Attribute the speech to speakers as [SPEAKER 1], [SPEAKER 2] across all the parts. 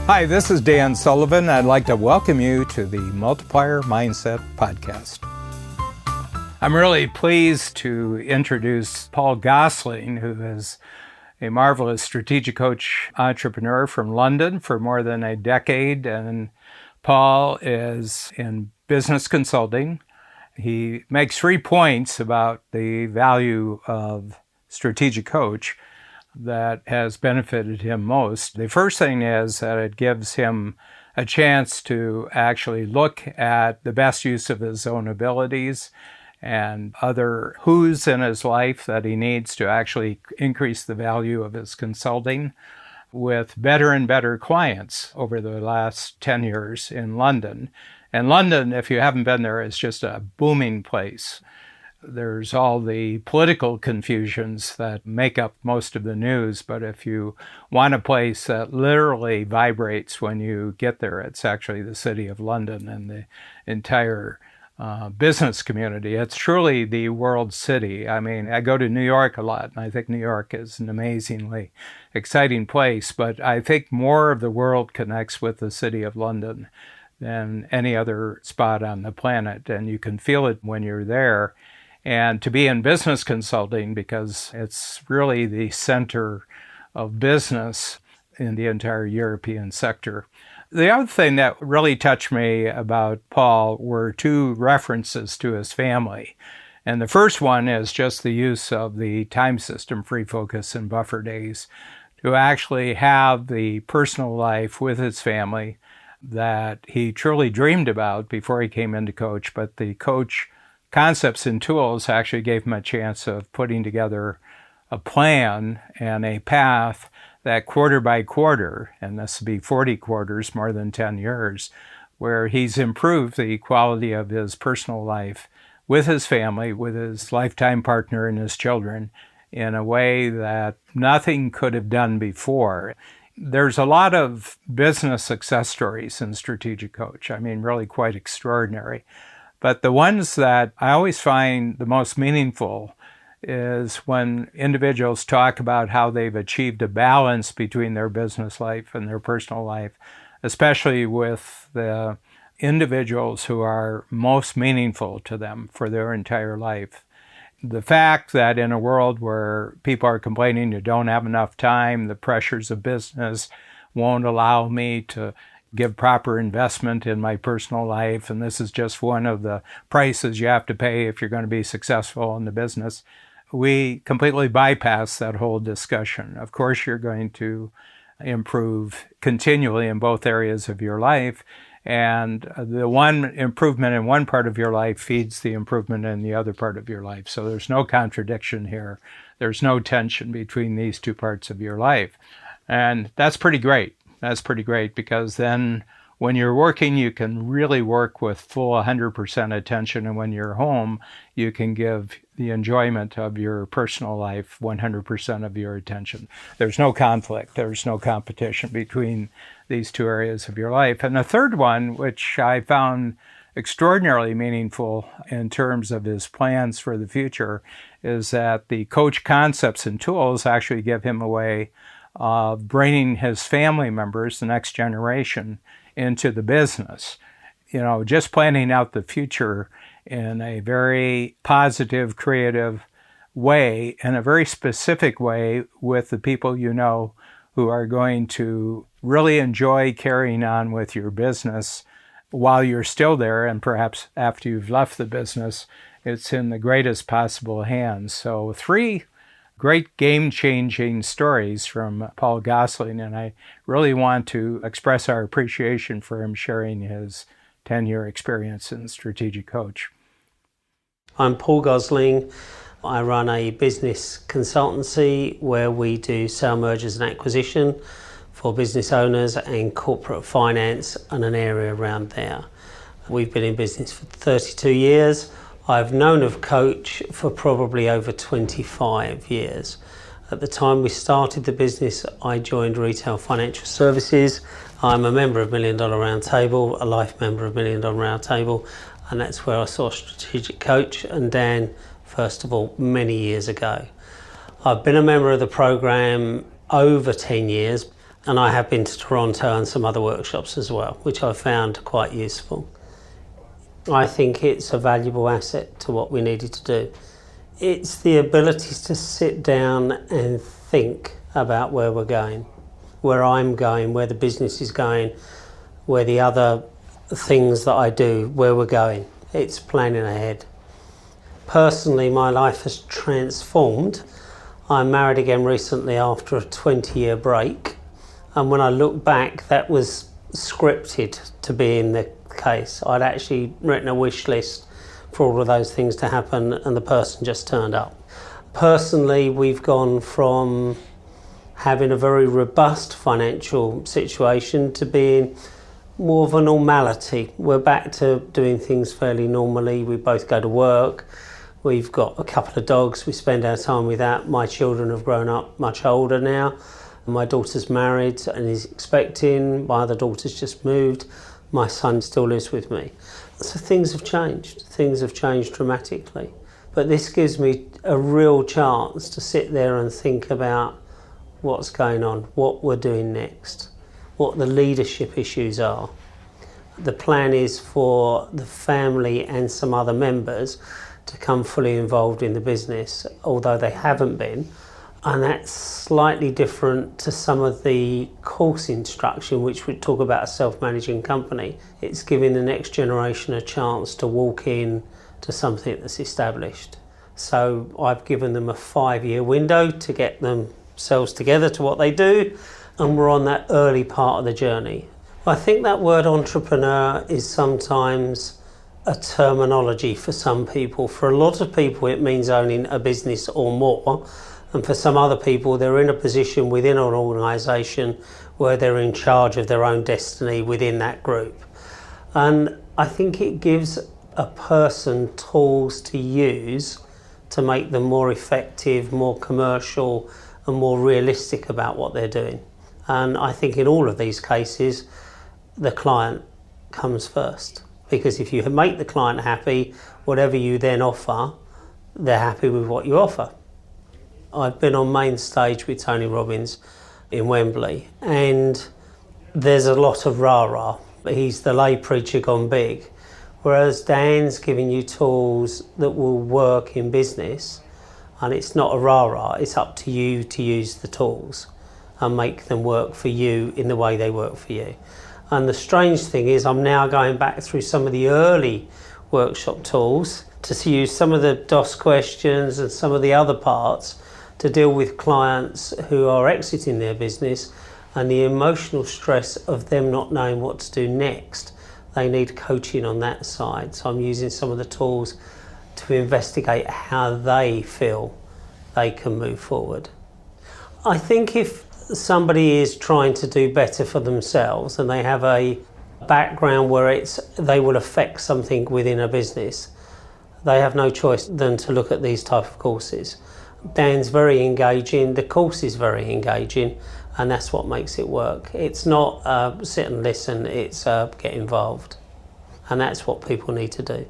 [SPEAKER 1] Hi, this is Dan Sullivan. I'd like to welcome you to the Multiplier Mindset Podcast. I'm really pleased to introduce Paul Gosling, who is a marvelous strategic coach entrepreneur from London for more than a decade. And Paul is in business consulting. He makes 3 points about the value of strategic coach that has benefited him most. The first thing is that it gives him a chance to actually look at the best use of his own abilities and other who's in his life that he needs to actually increase the value of his consulting with better and better clients over the last 10 years in London. And London, if you haven't been there, is just a booming place. There's all the political confusions that make up most of the news, but if you want a place that literally vibrates when you get there, it's actually the city of London and the entire business community. It's truly the world city. I mean, I go to New York a lot, and I think New York is an amazingly exciting place, but I think more of the world connects with the city of London than any other spot on the planet, and you can feel it when you're there. And to be in business consulting, because it's really the center of business in the entire European sector. The other thing that really touched me about Paul were 2 references to his family. And the first one is just the use of the time system, free focus and buffer days, to actually have the personal life with his family that he truly dreamed about before he came into coach, but the coach concepts and tools actually gave him a chance of putting together a plan and a path that quarter by quarter, and this would be 40 quarters, more than 10 years, where he's improved the quality of his personal life with his family, with his lifetime partner and his children in a way that nothing could have done before. There's a lot of business success stories in Strategic Coach. I mean, really quite extraordinary. But the ones that I always find the most meaningful is when individuals talk about how they've achieved a balance between their business life and their personal life, especially with the individuals who are most meaningful to them for their entire life. The fact that in a world where people are complaining you don't have enough time, the pressures of business won't allow me to give proper investment in my personal life, and this is just one of the prices you have to pay if you're going to be successful in the business. We completely bypass that whole discussion. Of course, you're going to improve continually in both areas of your life, and the one improvement in one part of your life feeds the improvement in the other part of your life. So there's no contradiction here. There's no tension between these 2 parts of your life. And that's pretty great. That's pretty great because then when you're working, you can really work with full 100% attention. And when you're home, you can give the enjoyment of your personal life 100% of your attention. There's no conflict. There's no competition between these 2 areas of your life. And the third one, which I found extraordinarily meaningful in terms of his plans for the future, is that the coach concepts and tools actually give him a way of bringing his family members, the next generation, into the business. You know, just planning out the future in a very positive, creative way, in a very specific way with the people you know who are going to really enjoy carrying on with your business while you're still there, and perhaps after you've left the business, it's in the greatest possible hands. So 3 great game-changing stories from Paul Gosling, and I really want to express our appreciation for him sharing his 10-year experience in Strategic Coach.
[SPEAKER 2] I'm Paul Gosling. I run a business consultancy where we do sale, mergers and acquisition for business owners and corporate finance and an area around there. We've been in business for 32 years. I've known of Coach for probably over 25 years. At the time we started the business, I joined Retail Financial Services. I'm a member of $1 Million Round Table, a life member of $1 Million Round Table, and that's where I saw Strategic Coach and Dan, first of all, many years ago. I've been a member of the program over 10 years. And I have been to Toronto and some other workshops as well, which I found quite useful. I think it's a valuable asset to what we needed to do. It's the ability to sit down and think about where we're going, where I'm going, where the business is going, where the other things that I do, where we're going. It's planning ahead. Personally, my life has transformed. I'm married again recently after a 20-year break. And when I look back, that was scripted to be in the case. I'd actually written a wish list for all of those things to happen, and the person just turned up. Personally, we've gone from having a very robust financial situation to being more of a normality. We're back to doing things fairly normally. We both go to work. We've got a couple of dogs. We spend our time with that. My children have grown up much older now. My daughter's married and is expecting. My other daughter's just moved. My son still lives with me. So things have changed. Things have changed dramatically. But this gives me a real chance to sit there and think about what's going on, what we're doing next, what the leadership issues are. The plan is for the family and some other members to come fully involved in the business, although they haven't been. And that's slightly different to some of the course instruction, which would talk about a self-managing company. It's giving the next generation a chance to walk in to something that's established. So I've given them a 5-year window to get themselves together to what they do, and we're on that early part of the journey. I think that word entrepreneur is sometimes a terminology for some people. For a lot of people, it means owning a business or more. And for some other people, they're in a position within an organisation where they're in charge of their own destiny within that group. And I think it gives a person tools to use to make them more effective, more commercial, and more realistic about what they're doing. And I think in all of these cases, the client comes first. Because if you make the client happy, whatever you then offer, they're happy with what you offer. I've been on main stage with Tony Robbins in Wembley, and there's a lot of rah-rah. He's the lay preacher gone big, whereas Dan's giving you tools that will work in business, and it's not a rah-rah, it's up to you to use the tools and make them work for you in the way they work for you. And the strange thing is I'm now going back through some of the early workshop tools to use some of the DOS questions and some of the other parts to deal with clients who are exiting their business and the emotional stress of them not knowing what to do next. They need coaching on that side. So I'm using some of the tools to investigate how they feel they can move forward. I think if somebody is trying to do better for themselves and they have a background where they will affect something within a business, they have no choice than to look at these type of courses. Dan's very engaging, the course is very engaging, and that's what makes it work. It's not sit and listen, it's get involved. And that's what people need to do.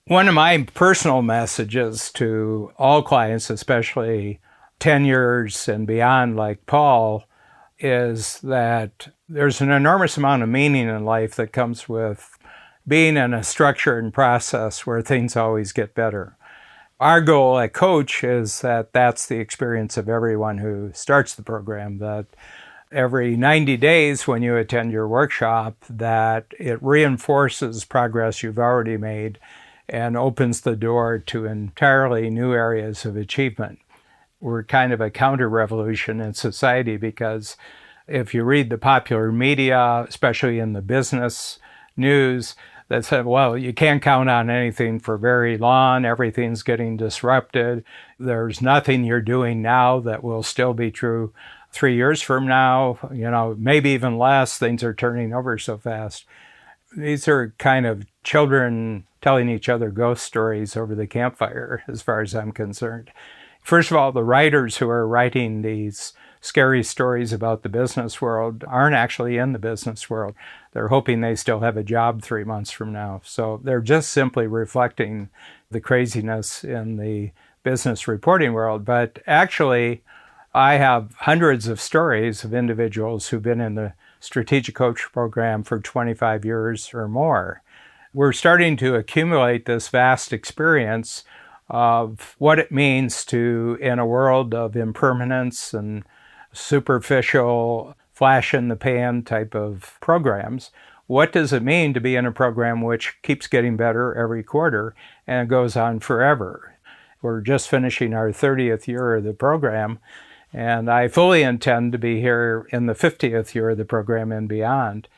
[SPEAKER 1] One of my personal messages to all clients, especially 10 years and beyond like Paul, is that there's an enormous amount of meaning in life that comes with being in a structure and process where things always get better. Our goal at Coach is that that's the experience of everyone who starts the program, that every 90 days when you attend your workshop, that it reinforces progress you've already made and opens the door to entirely new areas of achievement. We're kind of a counter-revolution in society because if you read the popular media, especially in the business news, that said, well, you can't count on anything for very long. Everything's getting disrupted. There's nothing you're doing now that will still be true 3 years from now. Maybe even less. Things are turning over so fast. These are kind of children telling each other ghost stories over the campfire, as far as I'm concerned. First of all, the writers who are writing these scary stories about the business world aren't actually in the business world. They're hoping they still have a job 3 months from now. So they're just simply reflecting the craziness in the business reporting world. But actually, I have hundreds of stories of individuals who've been in the Strategic Coach program for 25 years or more. We're starting to accumulate this vast experience of what it means to, in a world of impermanence and superficial flash in the pan type of programs, what does it mean to be in a program which keeps getting better every quarter and goes on forever? We're just finishing our 30th year of the program, and I fully intend to be here in the 50th year of the program and beyond.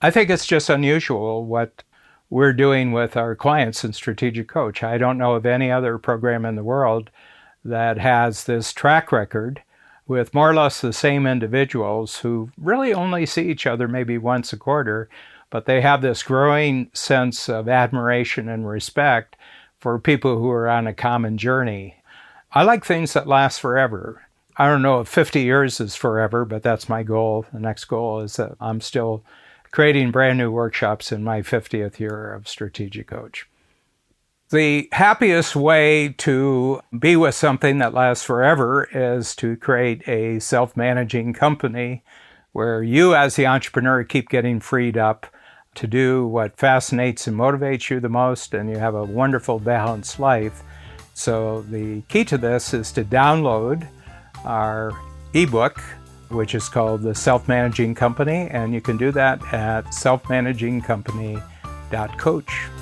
[SPEAKER 1] I think it's just unusual what we're doing with our clients in Strategic Coach. I don't know of any other program in the world that has this track record with more or less the same individuals who really only see each other maybe once a quarter, but they have this growing sense of admiration and respect for people who are on a common journey. I like things that last forever. I don't know if 50 years is forever, but that's my goal. The next goal is that I'm still creating brand new workshops in my 50th year of Strategic Coach. The happiest way to be with something that lasts forever is to create a self-managing company where you as the entrepreneur keep getting freed up to do what fascinates and motivates you the most, and you have a wonderful, balanced life. So the key to this is to download our ebook, which is called The Self-Managing Company, and you can do that at selfmanagingcompany.coach.